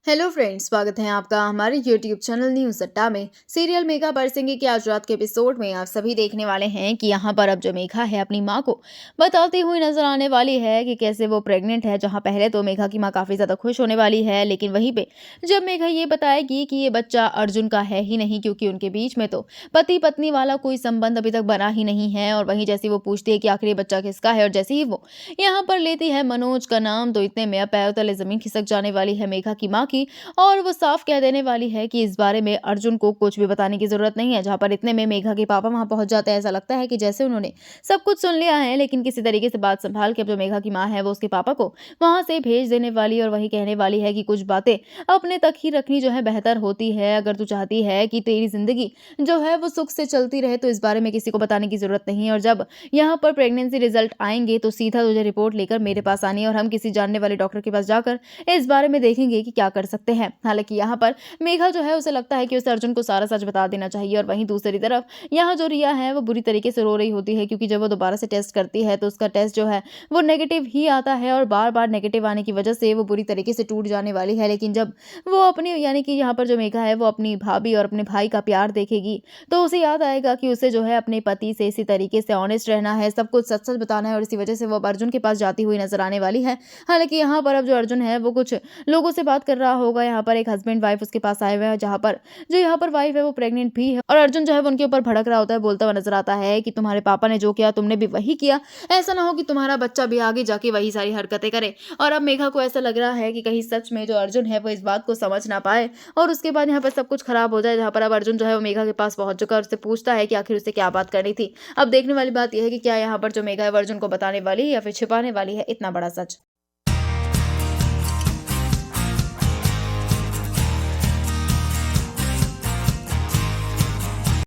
Hello friends, स्वागत है आपका हमारे यूट्यूब चैनल न्यूज़ अड्डा में। सीरियल मेघा बरसेंगे की आज रात के एपिसोड में आप सभी देखने वाले हैं कि यहाँ पर अब जो मेघा है अपनी माँ को बताती हुई नजर आने वाली है कि कैसे वो प्रेग्नेंट है। जहाँ पहले तो मेघा की माँ काफ़ी ज़्यादा खुश होने वाली है, लेकिन वहीं पे जब मेघा ये बताएगी कि ये बच्चा अर्जुन का है ही नहीं, क्योंकि उनके बीच में तो पति पत्नी वाला कोई संबंध अभी तक बना ही नहीं है। और वहीं जैसे वो पूछती है कि आखिर ये बच्चा किसका है, और जैसे ही वो यहाँ पर लेती है मनोज का नाम, तो इतने में पैरों तले जमीन खिसक जाने वाली है मेघा की माँ की। और वो साफ कह देने वाली है कि इस बारे में अर्जुन को कुछ भी बताने की जरूरत नहीं है। जहां पर इतने में मेघा के पापा वहां पहुंच जाते हैं। ऐसा लगता है कि जैसे उन्होंने सब कुछ सुन लिया है, लेकिन किसी तरीके से बात संभाल के अब जो मेघा की माँ है वो उसके पापा को वहां से भेज देने वाली, और वही कहने वाली है कि कुछ बातें अपने तक ही रखनी जो है बेहतर होती है। अगर तू चाहती है कि तेरी जिंदगी जो है वो सुख से चलती रहे, तो इस बारे में किसी को बताने की जरूरत नहीं है। और जब यहाँ पर प्रेगनेंसी रिजल्ट आएंगे तो सीधा तुझे रिपोर्ट लेकर मेरे पास आनी है, और हम किसी जानने वाले डॉक्टर के पास जाकर इस बारे में देखेंगे कि क्या कर सकते हैं। हालांकि यहाँ पर मेघा जो है उसे लगता है कि उसे अर्जुन को सारा सच बता देना चाहिए। और वहीं दूसरी तरफ यहाँ जो रिया है वो बुरी तरीके से रो रही होती है, क्योंकि जब वो दोबारा से टेस्ट करती है तो उसका टेस्ट जो है वो नेगेटिव ही आता है, और बार बार नेगेटिव आने की वजह से वो बुरी तरीके से टूट जाने वाली है। लेकिन जब वो अपनी यानी कि यहाँ पर जो मेघा है वो अपनी भाभी और अपने भाई का प्यार देखेगी, तो उसे याद आएगा कि उसे जो है अपने पति से इसी तरीके से ऑनेस्ट रहना है, सब कुछ सच सच बताना है। और इसी वजह से वो अब अर्जुन के पास जाती हुई नजर आने वाली है। हालांकि यहाँ पर अब जो अर्जुन है वो कुछ लोगों से बात कर रहा होगा। यहाँ पर एक हस्बैंड वाइफ उसके पास आए हुए हैं, जहाँ पर जो यहाँ पर वाइफ है वो प्रेग्नेंट भी है, और अर्जुन जो है वो उनके ऊपर भड़क रहा होता है, बोलता हुआ नजर आता है कि तुम्हारे पापा ने जो किया तुमने भी वही किया। ऐसा ना हो कि तुम्हारा बच्चा भी आगे जाके वही सारी हरकतें करे। और अब मेघा को ऐसा लग रहा है कि कहीं सच में जो अर्जुन है वो इस बात को समझ ना पाए, और उसके बाद यहाँ पर सब कुछ खराब हो जाए। जहाँ पर अब अर्जुन जो है वो मेघा के पास पहुंच चुका है और उससे पूछता है कि आखिर उसे क्या बात करनी थी। अब देखने वाली बात यह है कि क्या यहाँ पर जो मेघा है वो अर्जुन को बताने वाली है या फिर छिपाने वाली है इतना बड़ा सच।